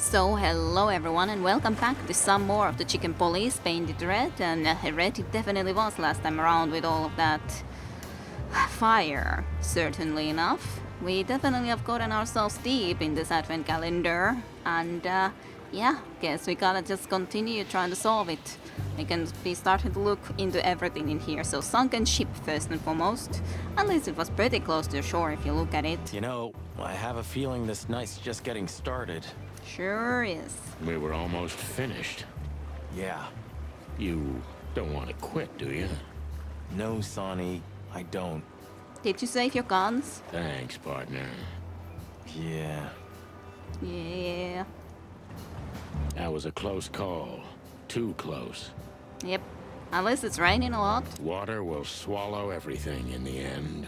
So hello everyone and welcome back to some more of the Chicken Police Painted Red, and red it definitely was last time around with all of that fire, certainly enough. We definitely have gotten ourselves deep in this advent calendar, and yeah, guess we gotta just continue trying to solve it. We can be starting to look into everything in here. So sunken ship first and foremost. At least it was pretty close to the shore if you look at it. You know, I have a feeling this night's just getting started. Sure is. We were almost finished. Yeah. You don't want to quit, do you? No, Sonny, I don't. Did you save your guns? Thanks, partner. Yeah. Yeah. That was a close call. Too close. Yep. Unless it's raining a lot. Water will swallow everything in the end.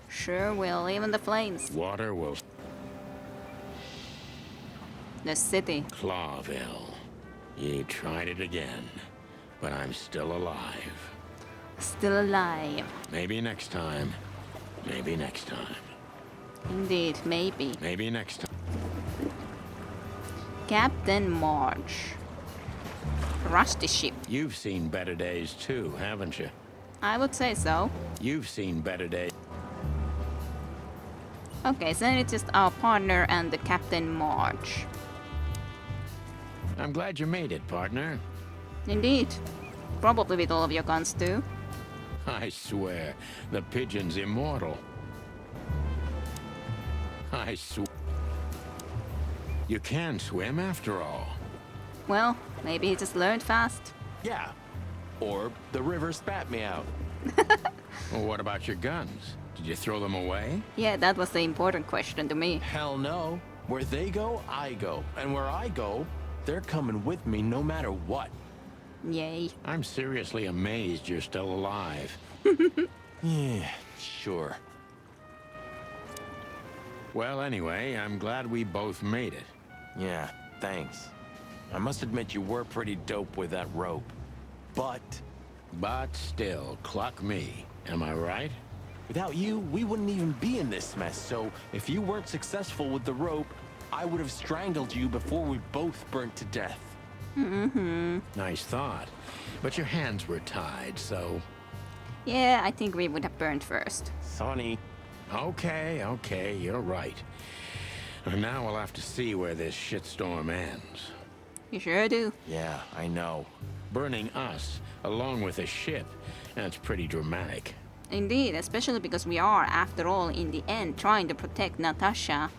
Sure will, even the flames. Water will... The city. Clawville. You tried it again. But I'm still alive. Still alive. Maybe next time. Maybe next time. Indeed, maybe. Maybe next time. Captain March. Rusty ship. You've seen better days too, haven't you? I would say so. You've seen better days. Okay, so then it's just our partner and the Captain March. I'm glad you made it, partner. Indeed. Probably with all of your guns too. I swear, the pigeon's immortal. I swear. You can swim after all. Well, maybe he just learned fast. Yeah. Or the river spat me out. Well, what about your guns? Did you throw them away? Yeah, that was the important question to me. Hell no. Where they go, I go. And where I go, they're coming with me no matter what. Yay. I'm seriously amazed you're still alive. Yeah, sure. Well, anyway, I'm glad we both made it. Yeah, thanks. I must admit you were pretty dope with that rope. But But still, cluck me. Am I right? without you, we wouldn't even be in this mess. So if you weren't successful with the rope, I would have strangled you before we both burnt to death. Nice thought. But your hands were tied, so... Yeah, I think we would have burned first. Sonny, Okay, you're right. And now we'll have to see where this shitstorm ends. You sure do. yeah, I know. Burning us, along with a ship, that's pretty dramatic. Indeed, especially because we are, after all, in the end, trying to protect Natasha.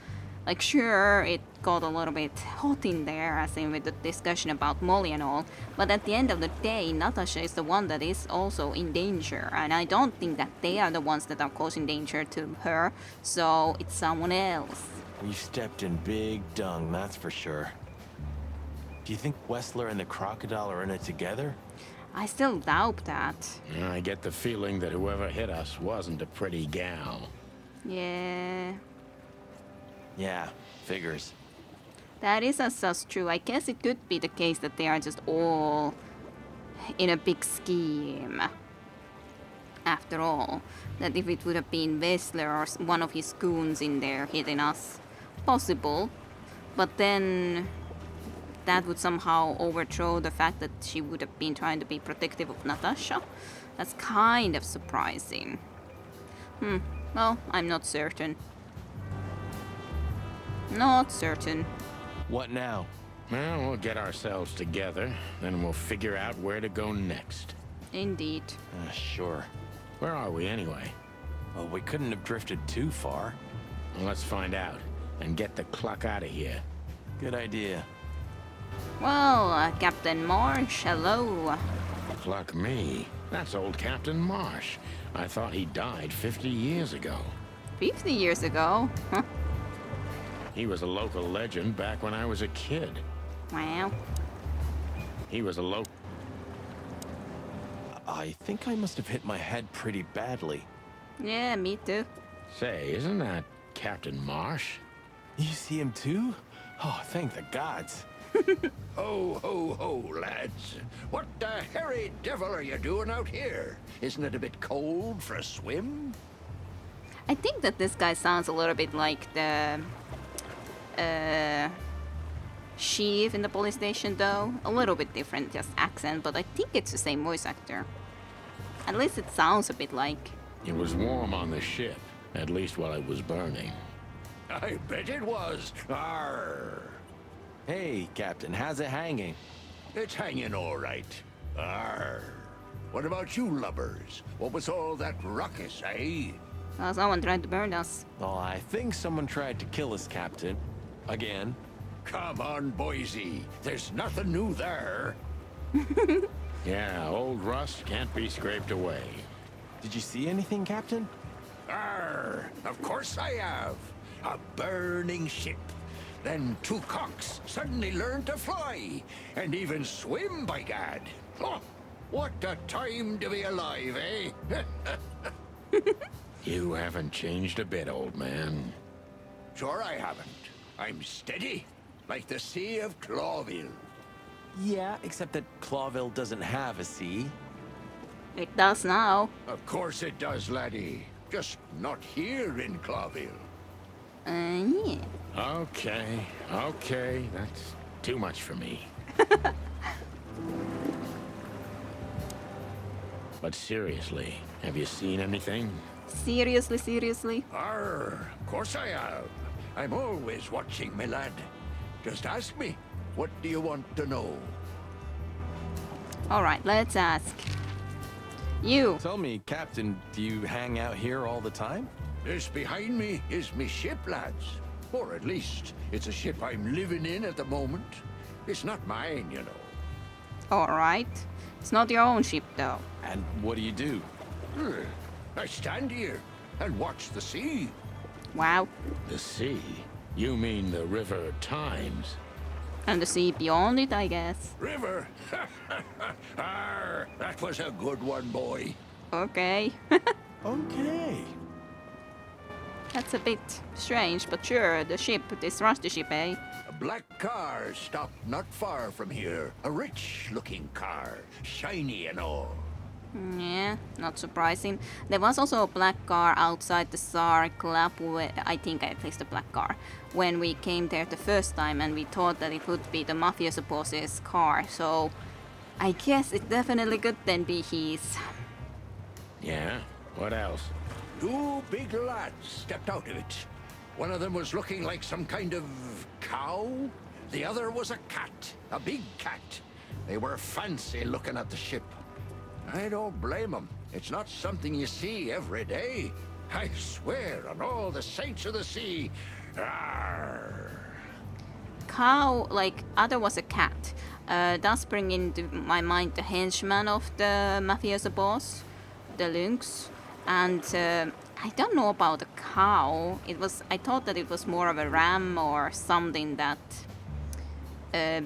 Like, sure, it got a little bit hot in there, as in with the discussion about Molly and all, but at the end of the day, Natasha is the one that is also in danger, and I don't think that they are the ones that are causing danger to her, so it's someone else. We stepped in big dung, that's for sure. Do you think Wessler and the crocodile are in it together? I still doubt that. I get the feeling that whoever hit us wasn't a pretty gal. Yeah, Yeah, figures. that is as true. I guess it could be the case that they are just all in a big scheme. After all, that if it would have been Wessler or one of his goons in there hitting us, possible. But then that would somehow overthrow the fact that she would have been trying to be protective of Natasha. That's kind of surprising. Well, I'm not certain. Not certain. What now? Well, we'll get ourselves together, then we'll figure out where to go next. Indeed. Sure. Where are we anyway? Well, we couldn't have drifted too far. Well, let's find out, and get the cluck out of here. Good idea. Well, Captain Marsh, hello. Cluck me. That's old Captain Marsh. I thought he died 50 years ago. 50 years ago? Huh? He was a local legend back when I was a kid. Wow. He was a local... I think I must have hit my head pretty badly. Yeah, me too. Say, isn't that Captain Marsh? You see him too? Oh, thank the gods. Ho, ho, ho, lads. What the hairy devil are you doing out here? Isn't it a bit cold for a swim? I think that this guy sounds a little bit like the Sheev in the police station, though. A little bit different, just accent, but I think it's the same voice actor. At least it sounds a bit like. It was warm on the ship, at least while it was burning. I bet it was. Arr. Hey, Captain, how's it hanging? It's hanging all right. Arr. What about you lubbers? What was all that ruckus, eh? Well, someone tried to burn us. Well, I think someone tried to kill us, Captain. Again. Come on, Boise. There's nothing new there. Yeah, old rust can't be scraped away. Did you see anything, Captain? Arr, of course I have. A burning ship. Then two cocks suddenly learned to fly, and even swim, by gad. Oh, what a time to be alive, eh? You haven't changed a bit, old man. Sure I haven't. I'm steady, like the Sea of Clawville. Yeah, except that Clawville doesn't have a sea. It does now. Of course it does, laddie. Just not here in Clawville. Yeah. Okay, that's too much for me. But seriously, have you seen anything? Seriously? Arr, of course I have. I'm always watching, my lad. Just ask me. What do you want to know? Alright, let's ask. You. Tell me, Captain, do you hang out here all the time? This behind me is me ship, lads. Or at least, it's a ship I'm living in at the moment. It's not mine, you know. Alright. It's not your own ship, though. And what do you do? I stand here and watch the sea. Wow. The sea? You mean the River Times? And the sea beyond it, I guess. River. Arr, that was a good one, boy. Okay. Okay. That's a bit strange, but sure, the ship, this rusty ship, eh? A black car stopped not far from here. A rich-looking car, shiny and all. Yeah, not surprising. There was also a black car outside the Tsar Club, I think at least a black car, when we came there the first time, and we thought that it would be the mafioso boss's car, so I guess it definitely could then be his. Yeah? What else? Two big lads stepped out of it. One of them was looking like some kind of cow. The other was a cat, a big cat. They were fancy looking at the ship. I don't blame them. It's not something you see every day. I swear on all the saints of the sea. Arr. Cow, like, other was a cat, does bring into my mind the henchman of the mafioso boss, the lynx, and I don't know about the cow. I thought that it was more of a ram or something that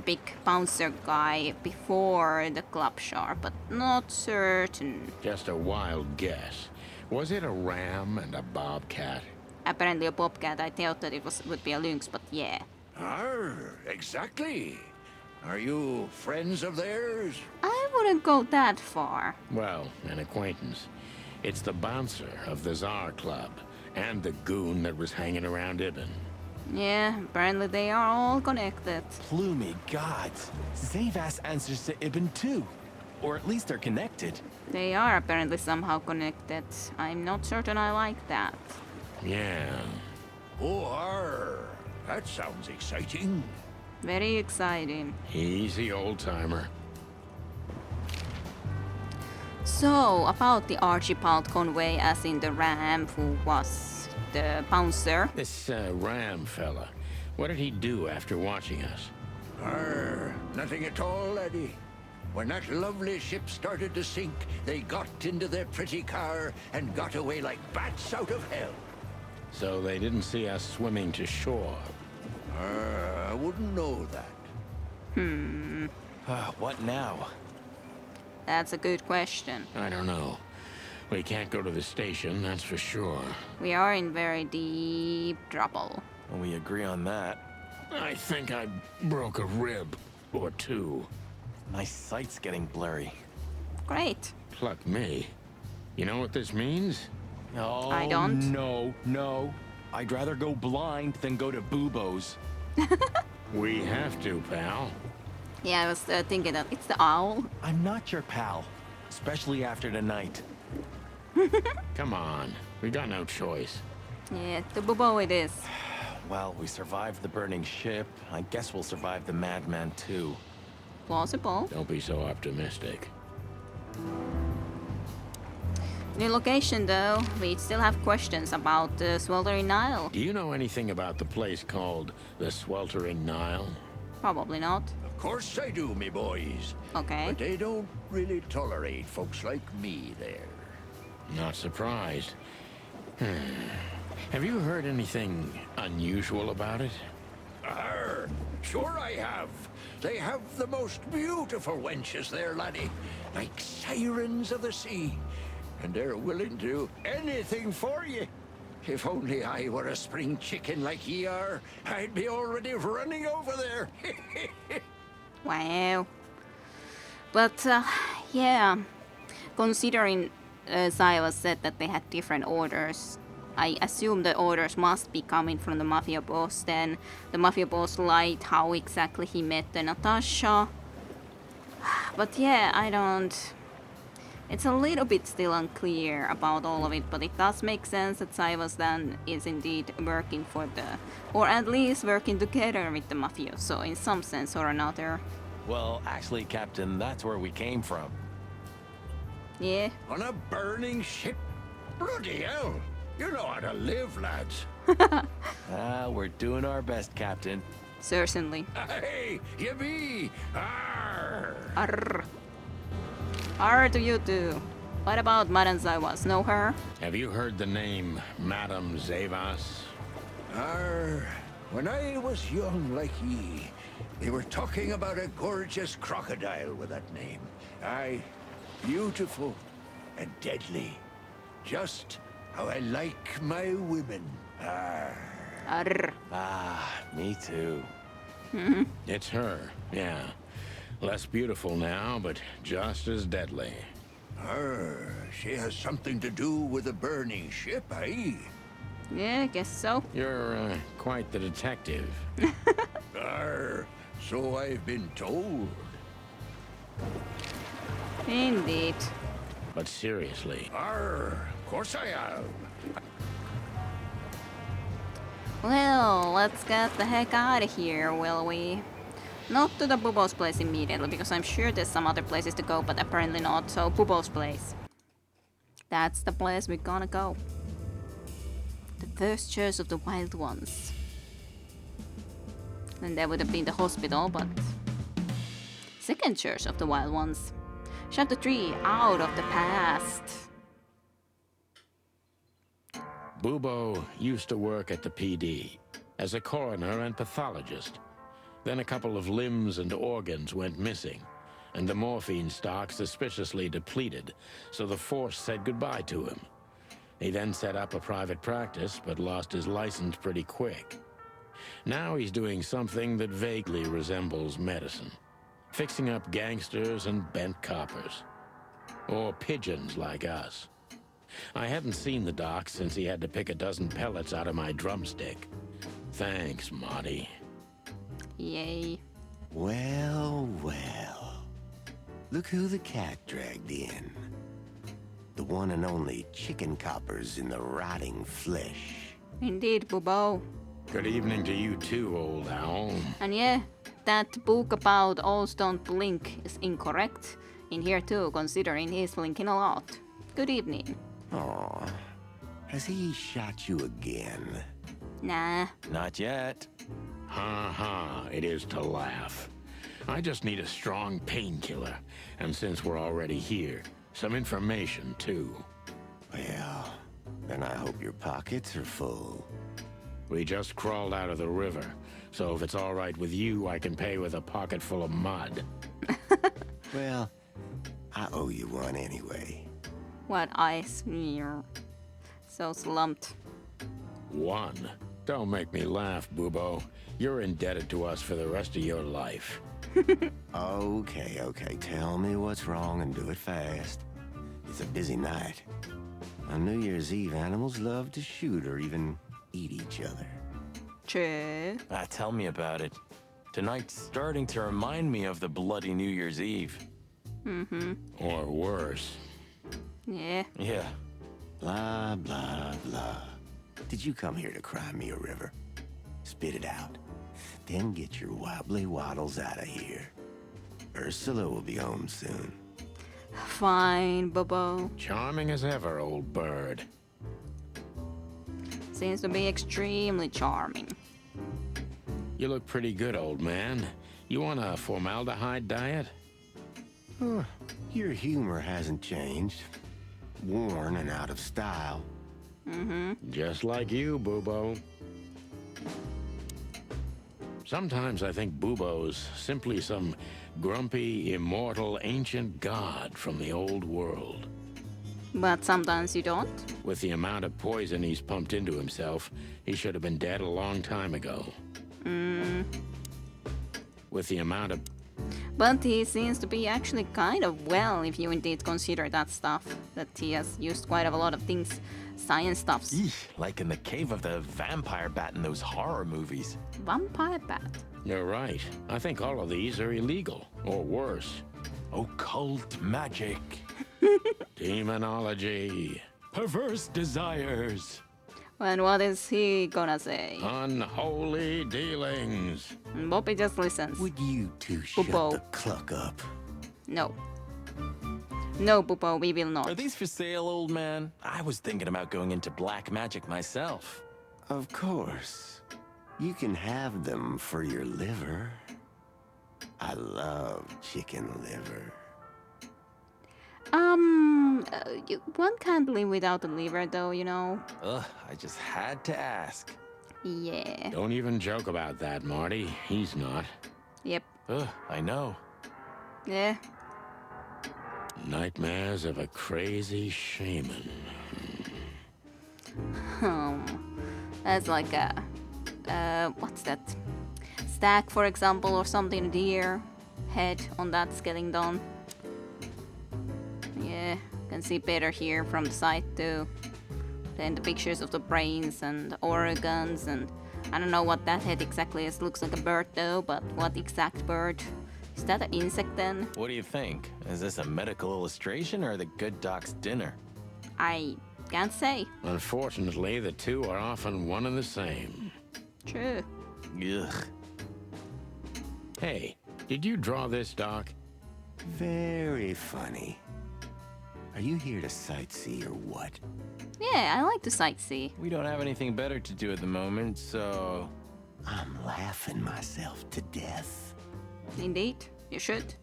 big bouncer guy before the club shark, but not certain. Just a wild guess. Was it a ram and a bobcat? Apparently a bobcat. I thought that it would be a lynx, but yeah. Arr, exactly. Are you friends of theirs? I wouldn't go that far. Well, an acquaintance. It's the bouncer of the Tsar Club, and the goon that was hanging around Ibn. Yeah, apparently they are all connected. Plumy gods. Zavas answers to Ibn too. Or at least they're connected. They are apparently somehow connected. I'm not certain I like that. Yeah. Oh, arr. That sounds exciting. Very exciting. Easy, old-timer. So, about the Archibald Conway, as in the ram who was the bouncer. This ram fella, what did he do after watching us? Arr, nothing at all, laddie. When that lovely ship started to sink, they got into their pretty car and got away like bats out of hell. So they didn't see us swimming to shore. I wouldn't know that. What now? That's a good question. I don't know. We can't go to the station, that's for sure. We are in very deep trouble. Well, we agree on that. I think I broke a rib or two. My sight's getting blurry. Great. Pluck me. You know what this means? Oh, I don't. No. I'd rather go blind than go to Bubo's. We have to, pal. Yeah, I was thinking that it's the owl. I'm not your pal, especially after tonight. Come on. We got no choice. Yeah, the Bubo it is. Well, we survived the burning ship. I guess we'll survive the madman too. Plausible. Don't be so optimistic. New location though. We still have questions about the Sweltering Nile. Do you know anything about the place called the Sweltering Nile? Probably not. Of course I do, me boys. Okay. But they don't really tolerate folks like me there. Not surprised. Have you heard anything unusual about it? Arr, sure I have. They have the most beautiful wenches there, laddie. Like sirens of the sea. And they're willing to do anything for you. If only I were a spring chicken like ye are, I'd be already running over there. Wow. But yeah, considering Silas said that they had different orders, I assume the orders must be coming from the Mafia boss. Then the Mafia boss lied how exactly he met the Natasha. But yeah, I don't... It's a little bit still unclear about all of it, but it does make sense that Silas then is indeed working for the... or at least working together with the Mafioso in some sense or another. Well, actually, Captain, that's where we came from. Yeah. On a burning ship? Bloody hell. You know how to live, lads. We're doing our best, Captain. Certainly. Hey, you be. Arr. Arr. Arr to you too. What about Madame Zaivas? Know her? Have you heard the name Madame Zavas? Arr. When I was young like ye, they were talking about a gorgeous crocodile with that name. Aye, beautiful and deadly. Just how I like my women. Arr. Arr. Ah, me too. It's her, yeah. Less beautiful now, but just as deadly. Arr. She has something to do with the burning ship, eh? Yeah, I guess so. You're quite the detective. Arr. So I've been told. Indeed. But seriously, Arr. Of course I have. Well, let's get the heck out of here, will we? Not to the Bubo's place immediately, because I'm sure there's some other places to go, but apparently not, so Bubo's place. That's the place we're gonna go. The first church of the Wild Ones. And that would have been the hospital, but... Second church of the Wild Ones. Chapter 3, Out of the Past. Bubo used to work at the PD as a coroner and pathologist. Then a couple of limbs and organs went missing, and the morphine stock suspiciously depleted, so the force said goodbye to him. He then set up a private practice, but lost his license pretty quick. Now he's doing something that vaguely resembles medicine, fixing up gangsters and bent coppers. Or pigeons like us. I hadn't seen the doc since he had to pick a dozen pellets out of my drumstick. Thanks, Marty. Yay. Well, well. Look who the cat dragged in. The one and only chicken coppers in the rotting flesh. Indeed, Bubo. Good evening to you too, old owl. And yeah, that book about owls don't blink is incorrect. In here too, considering he's blinking a lot. Good evening. Aw, has he shot you again? Nah. Not yet. Ha ha, it is to laugh. I just need a strong painkiller, and since we're already here, some information too. Well, then I hope your pockets are full. We just crawled out of the river, so if it's all right with you, I can pay with a pocket full of mud. Well, I owe you one anyway. What eyes? So slumped. One? Don't make me laugh, Bubo. You're indebted to us for the rest of your life. Okay, tell me what's wrong and do it fast. It's a busy night. On New Year's Eve, animals love to shoot or even eat each other. True. Tell me about it. Tonight's starting to remind me of the bloody New Year's Eve. Or worse. Yeah. Yeah. Blah, blah, blah. Did you come here to cry me a river? Spit it out. Then get your wobbly waddles out of here. Ursula will be home soon. Fine, Bobo. Charming as ever, old bird. Seems to be extremely charming. You look pretty good, old man. You want a formaldehyde diet? Your humor hasn't changed. Worn and out of style. Just like you, Bubo. Sometimes I think Bubo's simply some grumpy, immortal, ancient god from the old world. But sometimes you don't. With the amount of poison he's pumped into himself, he should have been dead a long time ago. With the amount of... But he seems to be actually kind of well, if you indeed consider that stuff. That he has used quite a lot of things, science stuffs. Eesh, like in the cave of the vampire bat in those horror movies. Vampire bat. You're right. I think all of these are illegal, or worse. Occult magic. Demonology. Perverse desires. And what is he gonna say? Unholy dealings. And Bobby just listens. Would you two shut Bubo. the cluck up? No. No, Bubo, we will not. Are these for sale, old man? I was thinking about going into black magic myself. Of course. You can have them for your liver. I love chicken liver. One can't live without a liver, though, you know. Ugh, I just had to ask. Yeah. Don't even joke about that, Marty. He's not. Yep. Ugh, I know. Yeah. Nightmares of a crazy shaman. That's like a... what's that? Stack, for example, or something, deer head on that skeleton. Yeah, can see better here from the side too. Then the pictures of the brains and the organs, and I don't know what that head exactly is. Looks like a bird though, but what exact bird? Is that an insect then? What do you think? Is this a medical illustration or the good doc's dinner? I can't say. Unfortunately, the two are often one and the same. True. Ugh. Hey, did you draw this, Doc? Very funny. Are you here to sightsee or what? Yeah, I like to sightsee. We don't have anything better to do at the moment, so... I'm laughing myself to death. Indeed, you should.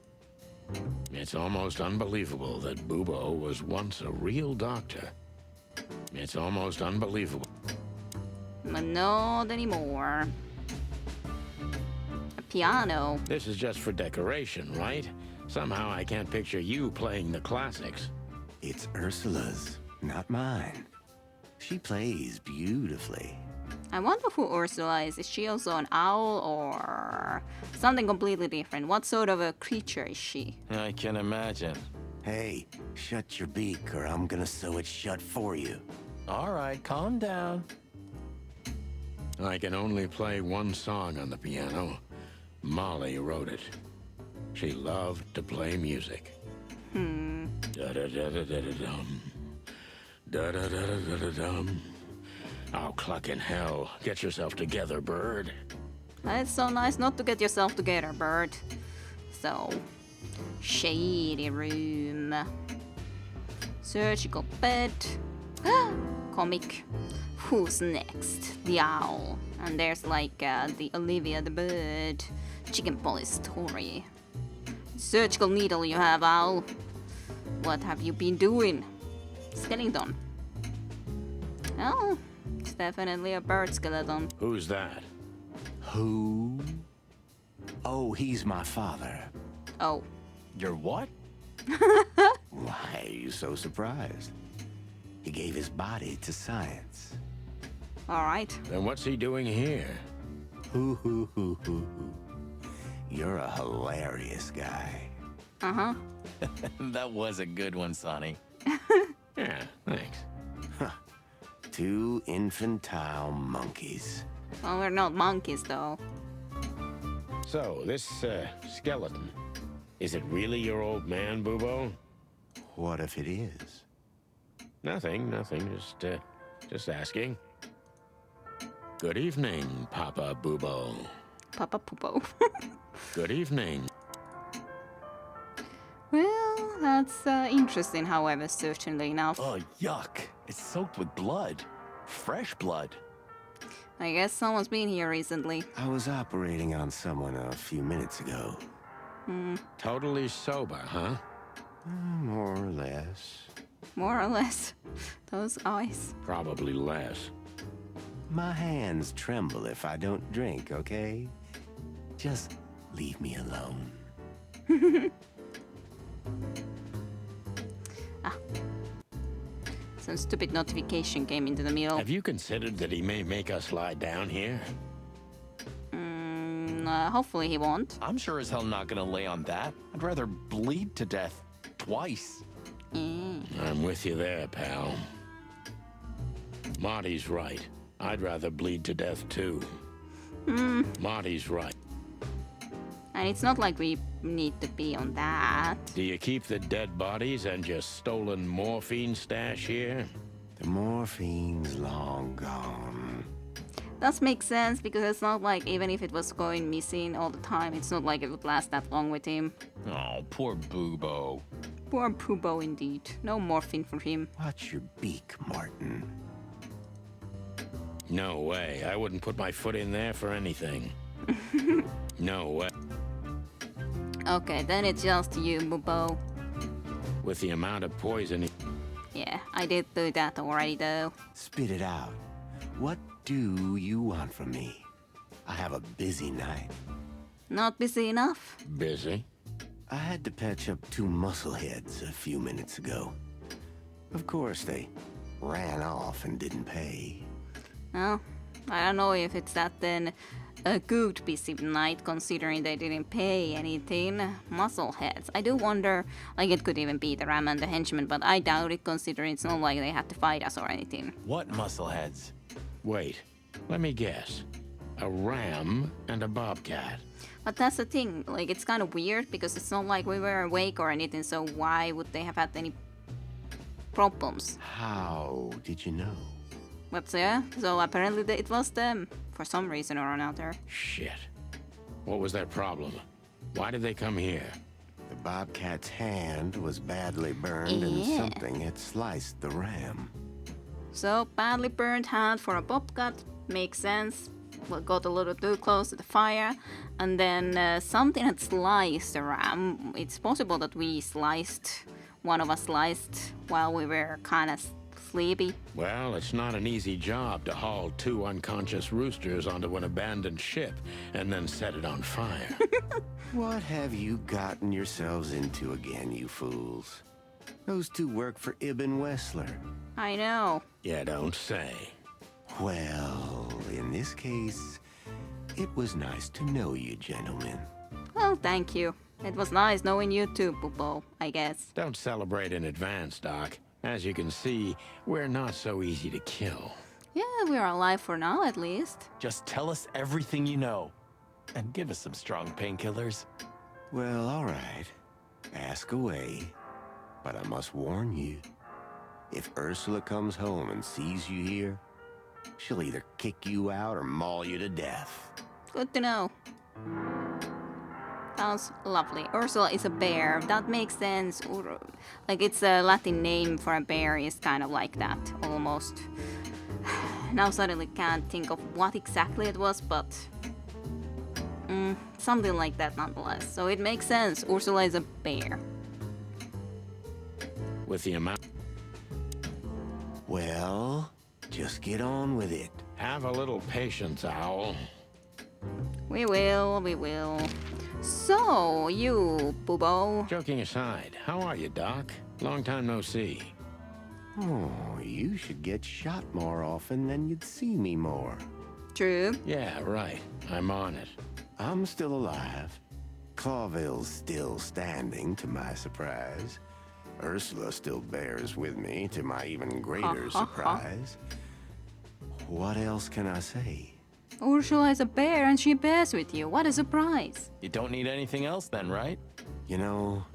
It's almost unbelievable that Bubo was once a real doctor. It's almost unbelievable. But not anymore. A piano. This is just for decoration, right? Somehow I can't picture you playing the classics. It's Ursula's, not mine. She plays beautifully. I wonder who Ursula is. Is she also an owl or something completely different? What sort of a creature is she? I can imagine. Hey, shut your beak or I'm gonna sew it shut for you. All right, calm down. I can only play one song on the piano. Molly wrote it. She loved to play music. Da-da-da-da-da-da-dum. Da-da-da-da-da-dum. Oh, cluck in hell. Get yourself together, bird. It's so nice not to get yourself together, bird. So, shady room. Surgical bed. Comic. Who's next? The owl. And there's like the Olivia the bird. Chicken polish story. Surgical needle you have, owl. What have you been doing? Skeleton. Oh, it's definitely a bird skeleton. Who's that? Who? Oh, he's my father. Oh, You're what? Why are you so surprised? He gave his body to science. alright. Then what's he doing here? Hoo hoo hoo hoo hoo. You're a hilarious guy. Uh-huh. That was a good one, Sonny. Yeah, thanks. Two infantile monkeys. Well, we're not monkeys, though. So, this, skeleton, is it really your old man, Bubo? What if it is? Nothing, just asking. Good evening, Papa Bubo. Papa Pupo. Good evening. Well, that's interesting, however, certainly enough. Oh, yuck. It's soaked with blood. Fresh blood. I guess someone's been here recently. I was operating on someone a few minutes ago. Totally sober, huh? More or less. More or less. Those eyes. Probably less. My hands tremble if I don't drink, okay? Just leave me alone. Some stupid notification came into the middle. Have you considered that he may make us lie down here? Hopefully he won't. I'm sure as hell not gonna lay on that. I'd rather bleed to death twice. I'm with you there, pal. Marty's right. I'd rather bleed to death too. Marty's right. And it's not like we need to be on that. Do you keep the dead bodies and your stolen morphine stash here? The morphine's long gone. Does make sense because it's not like even if it was going missing all the time, it's not like it would last that long with him. Oh, poor Bubo. Poor Pubo indeed. No morphine for him. Watch your beak, Martin. No way. I wouldn't put my foot in there for anything. No way. Okay, then it's just you, Pubo. With the amount of poison... Yeah, I did do that already though. Spit it out. What do you want from me? I have a busy night. Not busy enough? Busy? I had to patch up 2 muscleheads a few minutes ago. Of course, they ran off and didn't pay. Well, I don't know if it's that then a good busy night considering they didn't pay anything. Muscleheads. I do wonder, like it could even be the Ram and the Henchman, but I doubt it considering it's not like they had to fight us or anything. What muscleheads? Wait, let me guess. A ram and a bobcat. But that's the thing, like it's kind of weird because it's not like we were awake or anything, so why would they have had any problems? How did you know? But yeah, so apparently it was them for some reason or another. Shit. What was their problem? Why did they come here? The bobcat's hand was badly burned and Yeah. something had sliced the ram. So badly burned hand for a bobcat makes sense. Well, got a little too close to the fire, and then something had sliced the ram. It's possible that one of us sliced while we were kind of sleepy. Well, it's not an easy job to haul 2 unconscious roosters onto an abandoned ship and then set it on fire. What have you gotten yourselves into again, you fools? Those 2 work for Ibn Wessler. I know. Yeah, don't say. Well, in this case, it was nice to know you, gentlemen. Well, thank you. It was nice knowing you too, Pupo, I guess. Don't celebrate in advance, Doc. As you can see, we're not so easy to kill. Yeah, we're alive for now at least. Just tell us everything you know. And give us some strong painkillers. Well, all right. Ask away. But I must warn you, if Ursula comes home and sees you here, she'll either kick you out or maul you to death. Good to know. Sounds lovely. Ursula is a bear. That makes sense. Like it's a Latin name for a bear is kind of like that, almost. Now suddenly can't think of what exactly it was, but something like that nonetheless. So it makes sense. Ursula is a bear. With the amount... Well, just get on with it. Have a little patience, Owl. We will. So, you, Bubo. Joking aside, how are you, Doc? Long time no see. Oh, you should get shot more often, then you'd see me more. True. Yeah, right. I'm on it. I'm still alive. Clawville's still standing, to my surprise. Ursula still bears with me, to my even greater surprise. What else can I say? Ursula is a bear and she bears with you. What a surprise. You don't need anything else then, right? You know,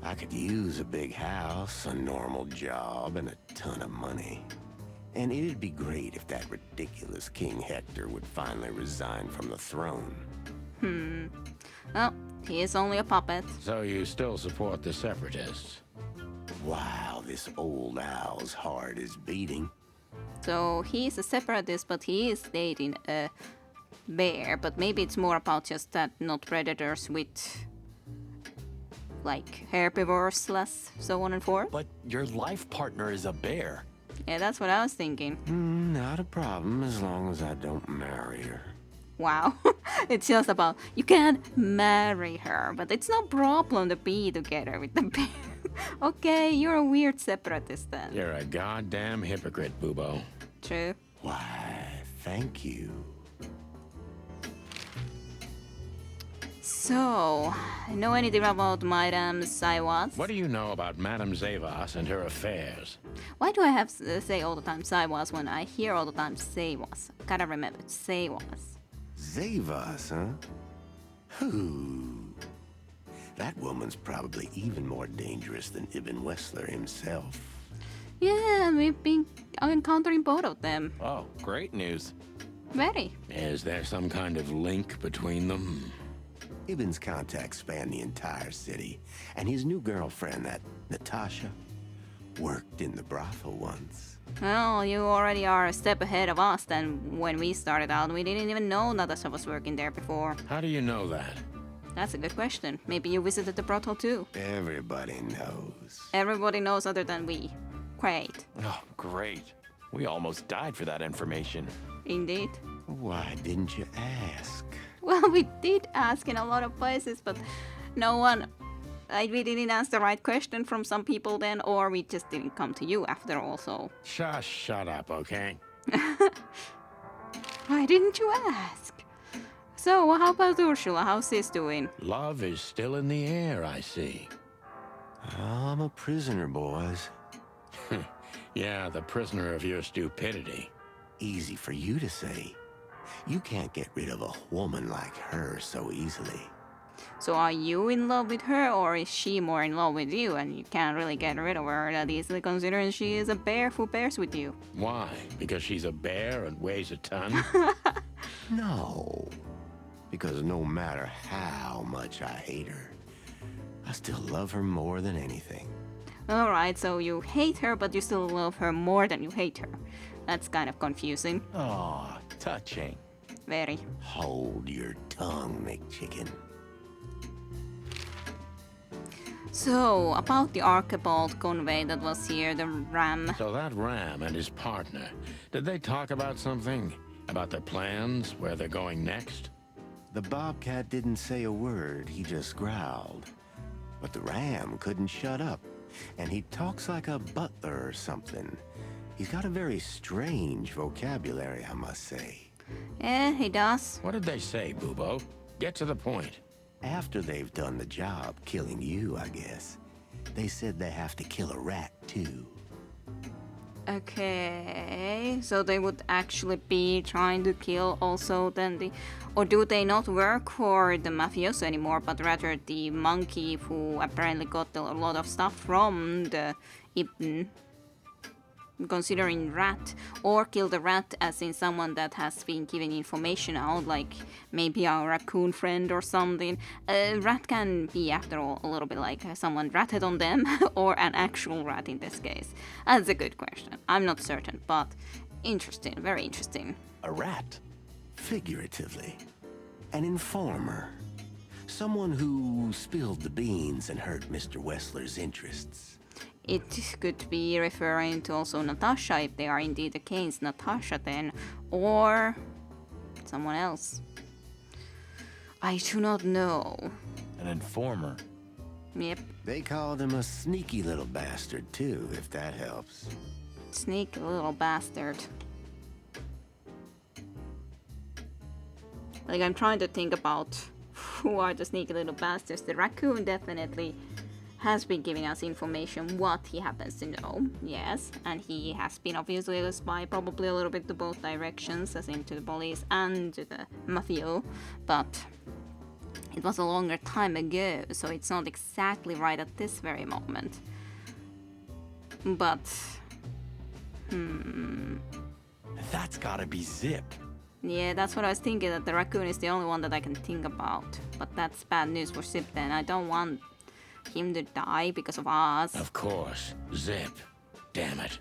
I could use a big house, a normal job, and a ton of money. And it'd be great if that ridiculous King Hector would finally resign from the throne. Well, he is only a puppet. So you still support the Separatists? Wow, this old owl's heart is beating. So he is a separatist, but he is dating a bear. But maybe it's more about just that not predators with like herbivores, less so on and forth. But your life partner is a bear. Yeah, that's what I was thinking. Not a problem as long as I don't marry her. Wow. It's just about you can't marry her, but it's no problem to be together with the bear. Okay, you're a weird separatist then. You're a goddamn hypocrite, Bubo. True. Why, thank you. So, know anything about Madame Saiwas? What do you know about Madame Zavas and her affairs? Why do I have to say all the time Saiwas when I hear all the time Saiwas? Gotta remember, Saiwas. Zavas, huh? Who? That woman's probably even more dangerous than Ibn Wessler himself. Yeah, we've been encountering both of them. Oh, great news. Very. Is there some kind of link between them? Ibn's contacts span the entire city, and his new girlfriend, that Natasha, worked in the brothel once. Well, you already are a step ahead of us than when we started out. We didn't even know Natasha was working there before. How do you know that? That's a good question. Maybe you visited the brothel too. Everybody knows. Everybody knows other than we. Great. Oh, great. We almost died for that information. Indeed. Why didn't you ask? Well, we did ask in a lot of places, but no one... we didn't ask the right question from some people then, or we just didn't come to you after all, so... Shut up, okay? Why didn't you ask? So, how about Ursula? How's sis doing? Love is still in the air, I see. I'm a prisoner, boys. Yeah, the prisoner of your stupidity. Easy for you to say. You can't get rid of a woman like her so easily. So are you in love with her, or is she more in love with you and you can't really get rid of her that easily considering she is a bear who bears with you? Why? Because she's a bear and weighs a ton? No. Because no matter how much I hate her, I still love her more than anything. Alright, so you hate her, but you still love her more than you hate her. That's kind of confusing. Aw, touching. Very. Hold your tongue, McChicken. So, about the Archibald Conway that was here, the ram. So that Ram and his partner, did they talk about something? About their plans, where they're going next? The Bobcat didn't say a word, he just growled. But the Ram couldn't shut up, and he talks like a butler or something. He's got a very strange vocabulary, I must say. Yeah, he does. What did they say, Bubo? Get to the point. After they've done the job killing you, I guess, they said they have to kill a rat, too. Okay, so they would actually be trying to kill also then the... Or do they not work for the mafioso anymore, but rather the monkey who apparently got a lot of stuff from the Ibn? Considering rat, or kill the rat as in someone that has been giving information out, like maybe our raccoon friend or something. A rat can be, after all, a little bit like someone ratted on them, or an actual rat in this case. That's a good question. I'm not certain, but interesting, very interesting. A rat? Figuratively. An informer. Someone who spilled the beans and hurt Mr. Wessler's interests. It could be referring to also Natasha, if they are indeed against Natasha then, or someone else. I do not know. An informer. Yep, They called him a sneaky little bastard, too, if that helps. sneaky little bastard. Like, I'm trying to think about who are the sneaky little bastards. The raccoon definitely has been giving us information what he happens to know, yes, and he has been obviously a spy, probably a little bit to both directions, as in to the police and to the mafia, but it was a longer time ago, so it's not exactly right at this very moment. But, That's gotta be Zip. yeah, that's what I was thinking, that the raccoon is the only one that I can think about. But that's bad news for Zip then. I don't want him to die because of us. Of course, Zip. Damn it.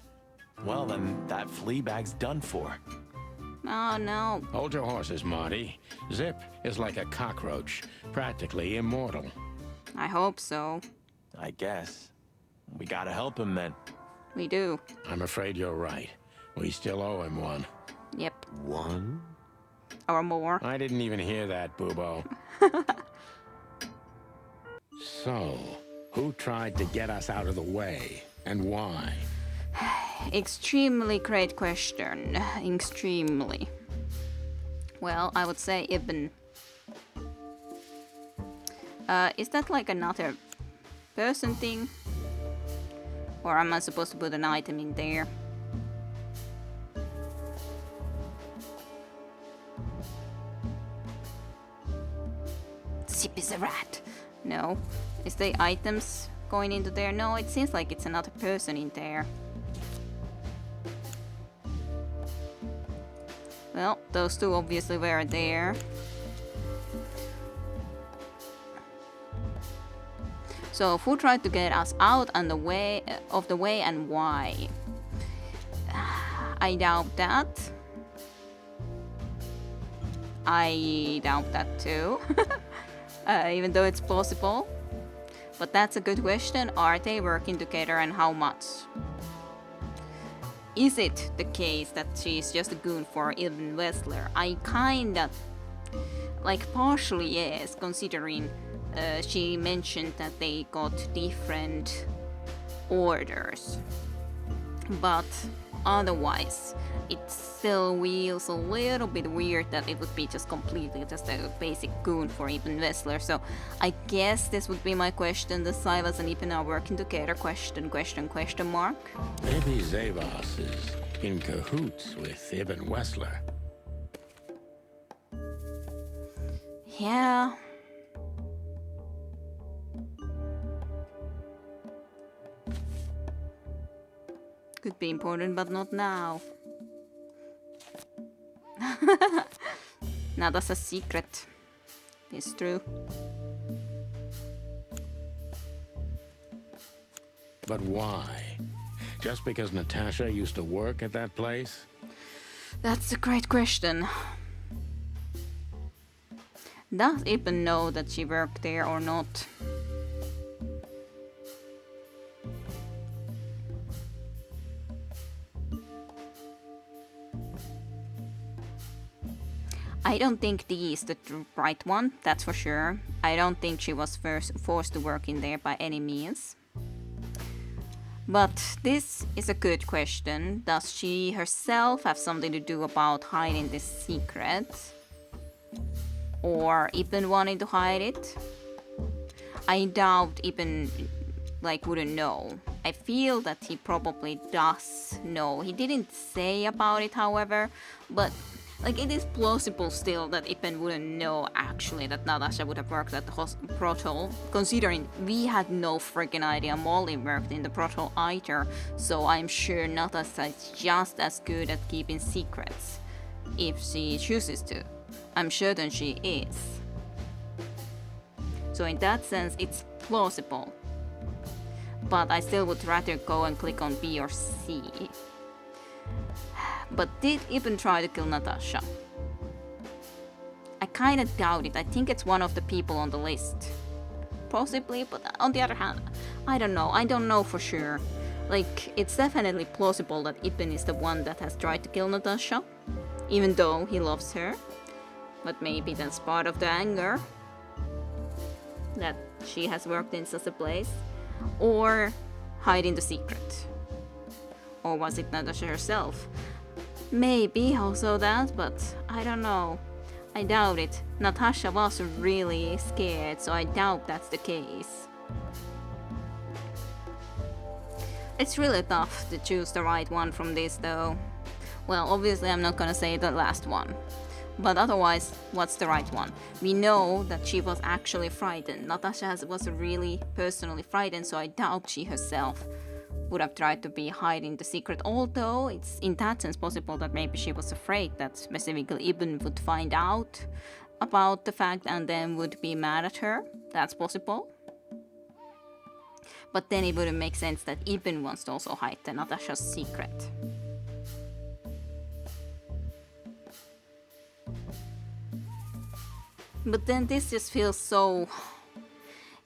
Well, then that flea bag's done for. Oh no. Hold your horses, Marty. Zip is like a cockroach, practically immortal. I hope so. I guess. We gotta help him then. We do. I'm afraid you're right. We still owe him one. Yep. One? Or more. I didn't even hear that, Bubo. So, who tried to get us out of the way, and why? Extremely great question. Extremely. Well, I would say Ibn. Is that like another person thing? Or am I supposed to put an item in there? Zip is a rat. No. Is the items going into there? No, it seems like it's another person in there. Well, those two obviously were there. So who tried to get us out and the way and why? I doubt that. I doubt that too. Even though it's plausible. But that's a good question. Are they working together and how much? Is it the case that she's just a goon for Ibn Wessler? I kinda... like partially yes, considering she mentioned that they got different orders. But otherwise, it still feels a little bit weird that it would be just completely just a basic goon for Ibn Wessler. So I guess this would be my question. The Saivas and Ibn are working together? Question mark. Maybe Zavas is in cahoots with Ibn Wessler. Yeah. Could be important, but not now. Now that's a secret. It's true. But why? Just because Natasha used to work at that place? That's a great question. Does Ibn know that she worked there or not? I don't think D is the right one, that's for sure. I don't think she was forced to work in there by any means. But this is a good question. Does she herself have something to do about hiding this secret? Or Ibn wanting to hide it? I doubt Ibn wouldn't know. I feel that he probably does know. He didn't say about it, however, but it is plausible still that Ibn wouldn't know actually that Natasha would have worked at the brothel, considering we had no freaking idea Molly worked in the brothel either, so I'm sure Natasha is just as good at keeping secrets, if she chooses to. I'm certain she is. So in that sense, it's plausible. But I still would rather go and click on B or C. But did Ibn try to kill Natasha? I kinda doubt it. I think it's one of the people on the list. Possibly, but on the other hand, I don't know. I don't know for sure. It's definitely plausible that Ibn is the one that has tried to kill Natasha, even though he loves her. But maybe that's part of the anger that she has worked in such a place. Or hiding the secret. Or was it Natasha herself? Maybe also that, but I don't know. I doubt it. Natasha was really scared, so I doubt that's the case. It's really tough to choose the right one from this, though. Well, obviously I'm not gonna say the last one. But otherwise, what's the right one? We know that she was actually frightened. Natasha was really personally frightened, so I doubt she herself would have tried to be hiding the secret. Although it's in that sense possible that maybe she was afraid that specifically Ibn would find out about the fact and then would be mad at her. That's possible. But then it wouldn't make sense that Ibn wants to also hide the Natasha's secret. But then this just feels so...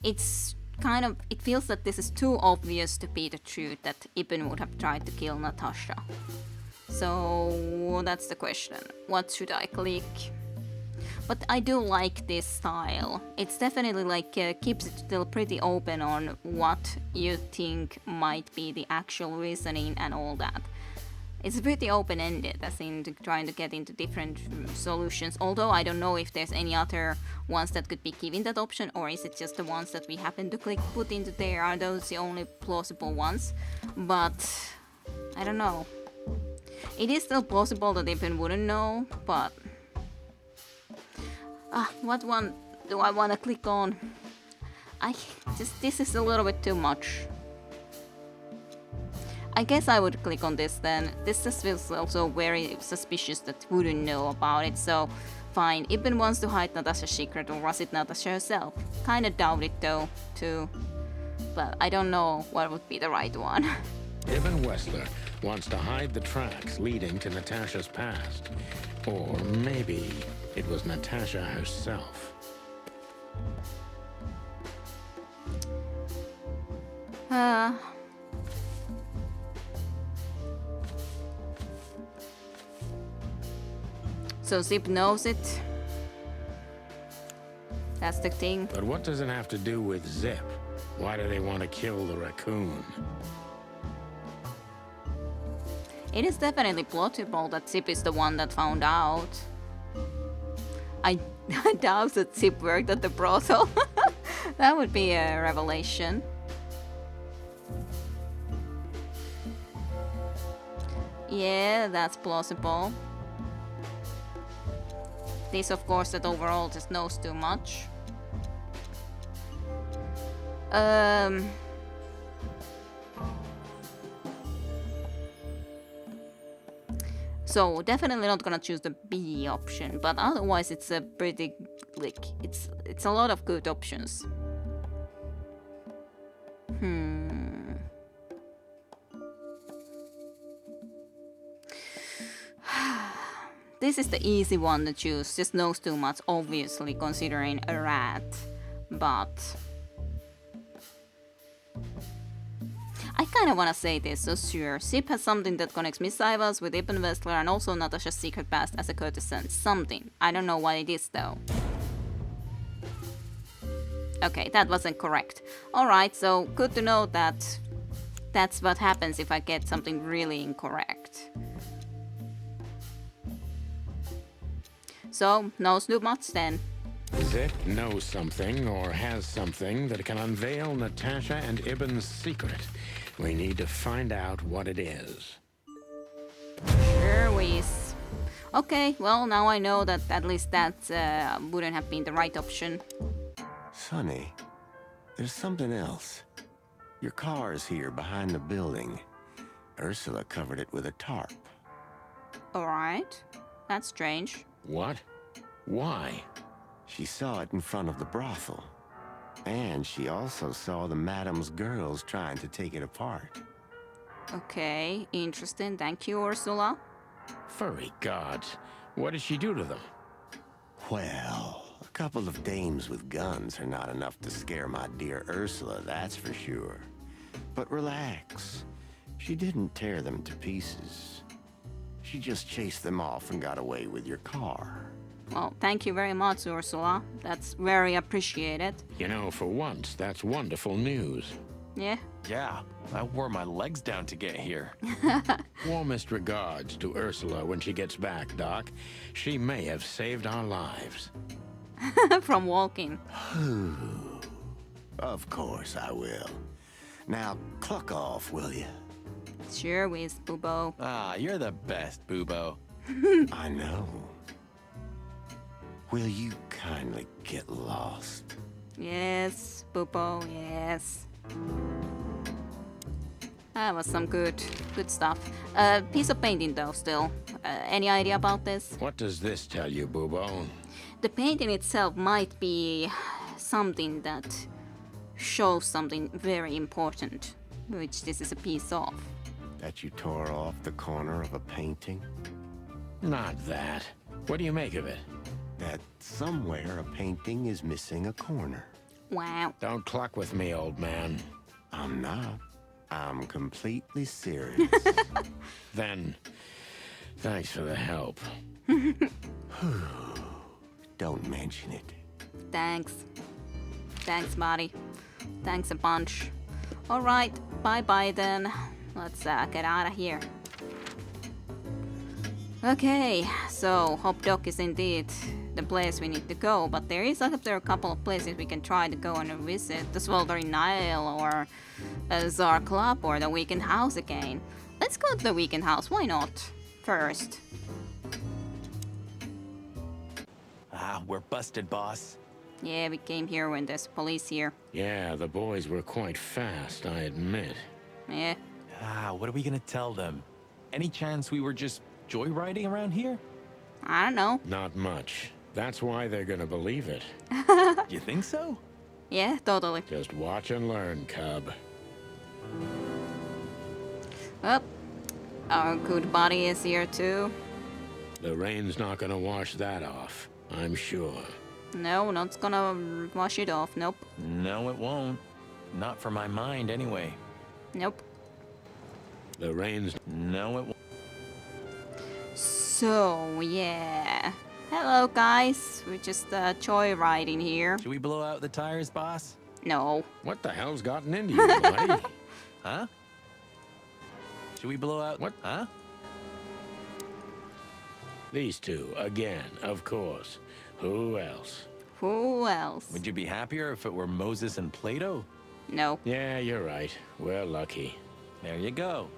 It's kind of... It feels that this is too obvious to be the truth, that Ibn would have tried to kill Natasha. So that's the question. What should I click? But I do like this style. It's definitely like keeps it still pretty open on what you think might be the actual reasoning and all that. It's pretty open-ended, as in trying to get into different solutions. Although I don't know if there's any other ones that could be given that option, or is it just the ones that we happen to put into there? Are those the only plausible ones? But I don't know. It is still possible that Ibn wouldn't know, but what one do I want to click on? This is a little bit too much. I guess I would click on this then. This just feels also very suspicious that wouldn't know about it, so fine. Ibn wants to hide Natasha's secret, or was it Natasha herself? Kinda doubt it though, too. But I don't know what would be the right one. Ibn Wessler wants to hide the tracks leading to Natasha's past. Or maybe it was Natasha herself. So Zip knows it. That's the thing. But what does it have to do with Zip? Why do they want to kill the raccoon? It is definitely plausible that Zip is the one that found out. I doubt that Zip worked at the brothel. That would be a revelation. Yeah, that's plausible. This, of course, that overall just knows too much. So definitely not gonna choose the B option, but otherwise it's a pretty like it's a lot of good options. This is the easy one to choose, just knows too much, obviously, considering a rat. But I kinda wanna say this, so sure. Zip has something that connects Miss Ivas with Ibn Wessler and also Natasha's secret past as a courtesan. Something. I don't know what it is though. Okay, that wasn't correct. Alright, so good to know that that's what happens if I get something really incorrect. So, knows too much then. Zip knows something or has something that can unveil Natasha and Ibn's secret. We need to find out what it is. Sure whiz. Okay, well now I know that at least that wouldn't have been the right option. Sonny, there's something else. Your car's here behind the building. Ursula covered it with a tarp. Alright, that's strange. What? Why? She saw it in front of the brothel. And she also saw the madam's girls trying to take it apart. Okay, interesting. Thank you, Ursula. Furry gods. What did she do to them? Well, a couple of dames with guns are not enough to scare my dear Ursula, that's for sure. But relax. She didn't tear them to pieces. She just chased them off and got away with your car. Well, thank you very much, Ursula. That's very appreciated. You know, for once, that's wonderful news. Yeah. Yeah, I wore my legs down to get here. Warmest regards to Ursula when she gets back, Doc. She may have saved our lives. From walking. Of course I will. Now, cluck off, will you? Sure, Wiz, Boobo. Ah, you're the best, Boobo. I know. Will you kindly get lost? Yes, Boobo, yes. That was some good stuff. Piece of painting though, still. Any idea about this? What does this tell you, Boobo? The painting itself might be something that shows something very important, which this is a piece of. That you tore off the corner of a painting? Not that. What do you make of it? That somewhere a painting is missing a corner. Wow. Don't cluck with me, old man. I'm not. I'm completely serious. Then, thanks for the help. Don't mention it. Thanks. Thanks, Marty. Thanks a bunch. Alright, bye-bye then. Let's get out of here. Okay, so Hop Dock is indeed the place we need to go, but there are a couple of places we can try to go and visit. The Sweltering Isle or Czar Club or the Weekend House again. Let's go to the Weekend House, why not? First. Ah, we're busted, boss. Yeah, we came here when there's police here. Yeah, the boys were quite fast, I admit. Yeah. Ah, what are we gonna tell them? Any chance we were just joyriding around here? I don't know. Not much. That's why they're gonna believe it. You think so? Yeah, totally. Just watch and learn, cub. Oh, our good buddy is here too. The rain's not gonna wash that off, I'm sure. No, not gonna wash it off. Nope. No, it won't. Not for my mind, anyway. Nope. The rain's... No, it won't. So, yeah. Hello, guys. We're just joyriding here. Should we blow out the tires, boss? No. What the hell's gotten into you, buddy? Huh? Should we blow out... What? Huh? These two, again, of course. Who else? Who else? Would you be happier if it were Moses and Plato? No. Yeah, you're right. We're lucky. There you go.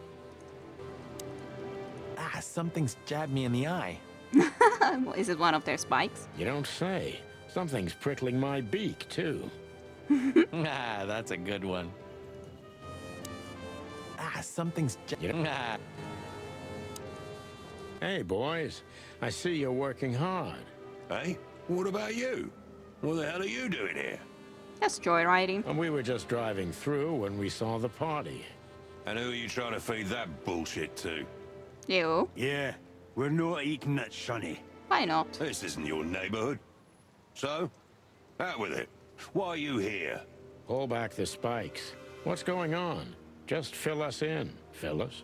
Ah, something's jabbed me in the eye. Is it one of their spikes? You don't say. Something's prickling my beak, too. Ah, that's a good one. Ah, something's ah. Hey, boys. I see you're working hard. Hey, what about you? What the hell are you doing here? Just joyriding. And we were just driving through when we saw the party. And who are you trying to feed that bullshit to? You? Yeah, we're not eating that, Sonny. Why not? This isn't your neighborhood. So, out with it. Why are you here? Pull back the spikes. What's going on? Just fill us in, Phyllis.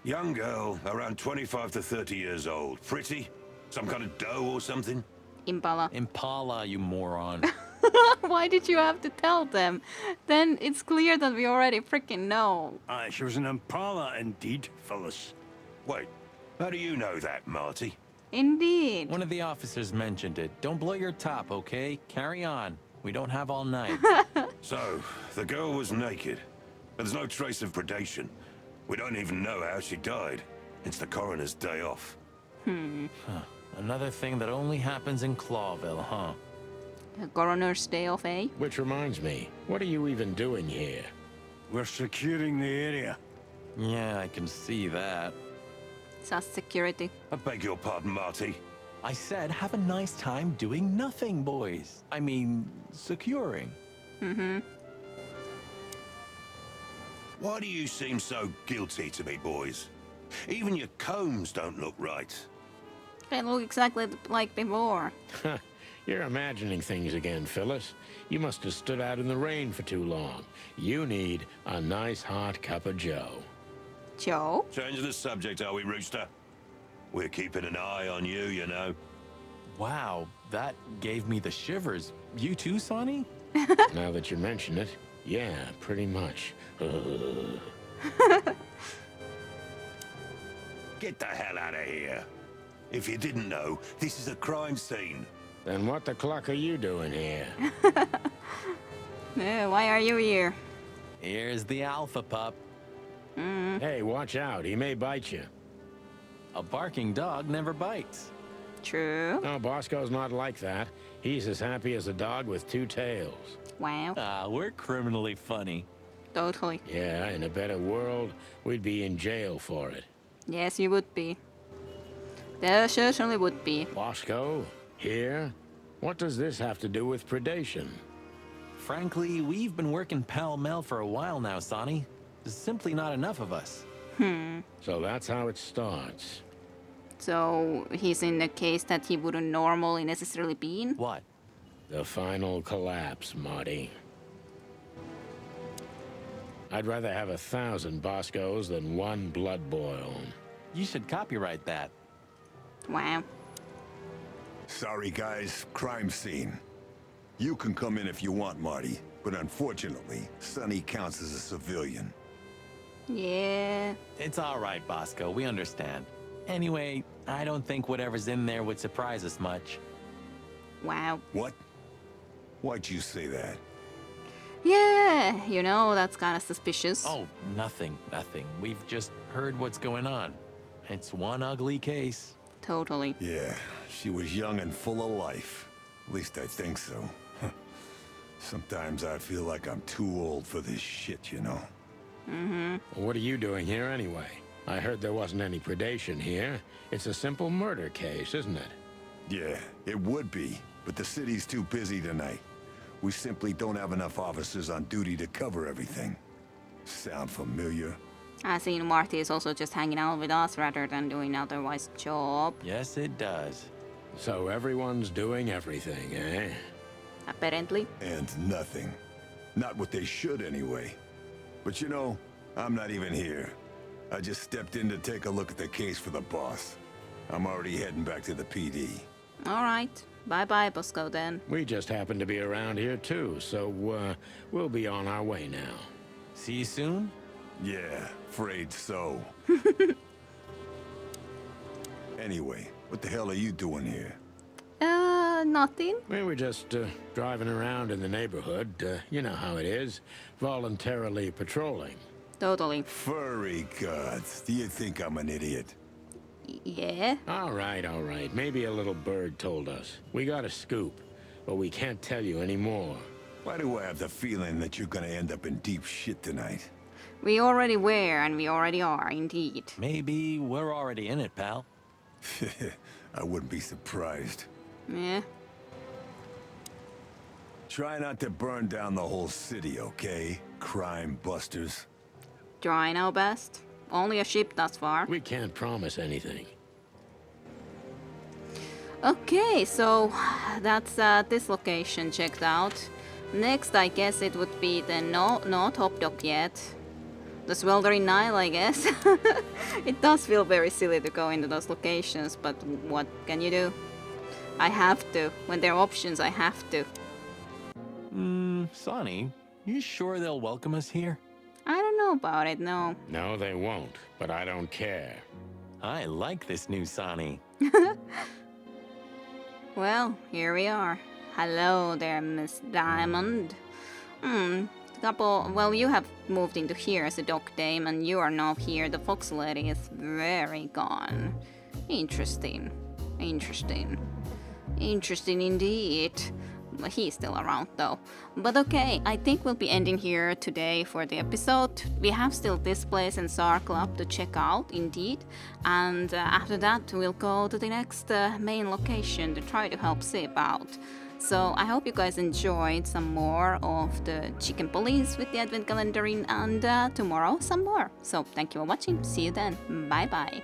Young girl, around 25 to 30 years old. Pretty? Some kind of dough or something? Impala. Impala, you moron. Why did you have to tell them? Then it's clear that we already freaking know. She was an Impala indeed, Phyllis. Wait, how do you know that, Marty? Indeed. One of the officers mentioned it. Don't blow your top, okay? Carry on. We don't have all night. So, the girl was naked, but there's no trace of predation. We don't even know how she died. It's the coroner's day off. Another thing that only happens in Clawville, huh? The coroner's day off, eh? Which reminds me, what are you even doing here? We're securing the area. Yeah, I can see that. Just security. I beg your pardon, Marty. I said have a nice time doing nothing, boys. I mean, securing. Why do you seem so guilty to me, boys? Even your combs don't look right. They look exactly like before. You're imagining things again, Phyllis. You must have stood out in the rain for too long. You need a nice hot cup of joe. Joe? Change the subject, are we, Rooster? We're keeping an eye on you, you know. Wow, that gave me the shivers. You too, Sonny? Now that you mention it, yeah, pretty much. Get the hell out of here. If you didn't know, this is a crime scene. Then what the cluck are you doing here? Why are you here? Here's the alpha pup. Hey, watch out. He may bite you. A barking dog never bites. True. No, Bosco's not like that. He's as happy as a dog with two tails. Wow. Ah, we're criminally funny. Totally. Yeah, in a better world, we'd be in jail for it. Yes, you would be. There certainly would be. Bosco, here? What does this have to do with predation? Frankly, we've been working pell-mell for a while now, Sonny. There's simply not enough of us. So that's how it starts. So he's in a case that he wouldn't normally necessarily be in? What? The final collapse, Marty. I'd rather have 1,000 Boscos than one blood boil. You should copyright that. Wow. Sorry, guys. Crime scene. You can come in if you want, Marty, but unfortunately, Sonny counts as a civilian. Yeah. It's all right, Bosco. We understand. Anyway, I don't think whatever's in there would surprise us much. Wow. What? Why'd you say that? Yeah, you know, that's kind of suspicious. Oh, nothing. We've just heard what's going on. It's one ugly case. Totally. Yeah, she was young and full of life. At least I think so. Sometimes I feel like I'm too old for this shit, you know? What are you doing here anyway? I heard there wasn't any predation here. It's a simple murder case, isn't it? Yeah, it would be, but the city's too busy tonight. We simply don't have enough officers on duty to cover everything. Sound familiar? I seen Marty is also just hanging out with us rather than doing otherwise job. Yes, it does. So everyone's doing everything, eh? Apparently. And nothing. Not what they should, anyway. But you know, I'm not even here. I just stepped in to take a look at the case for the boss. I'm already heading back to the PD. Alright. Bye-bye, Bosco then. We just happen to be around here too, so we'll be on our way now. See you soon? Yeah, afraid so. Anyway, what the hell are you doing here? Nothing. We were just driving around in the neighborhood. You know how it is. Voluntarily patrolling. Totally. Furry gods, do you think I'm an idiot? Yeah. All right. Maybe a little bird told us. We got a scoop, but we can't tell you anymore. Why do I have the feeling that you're gonna end up in deep shit tonight? We already were and we already are, indeed. Maybe we're already in it, pal. I wouldn't be surprised. Yeah. Try not to burn down the whole city, okay? Crime busters. Trying our best. Only a ship thus far. We can't promise anything. Okay, so that's this location checked out. Next, I guess it would be the not Top Dog yet. The Sweltering Nile, I guess. It does feel very silly to go into those locations, but what can you do? I have to. When there are options, I have to. Sonny, you sure they'll welcome us here? I don't know about it, no. No, they won't, but I don't care. I like this new Sonny. Well, here we are. Hello there, Miss Diamond. Well, you have moved into here as a dock dame, and you are now here. The fox lady is very gone. Interesting indeed. He's still around though. But okay, I think we'll be ending here today for the episode. We have still this place and SAR Club to check out, indeed. And after that, we'll go to the next main location to try to help Sib out. So I hope you guys enjoyed some more of the Chicken Police with the Advent Calendar in, and tomorrow some more. So thank you for watching. See you then. Bye bye.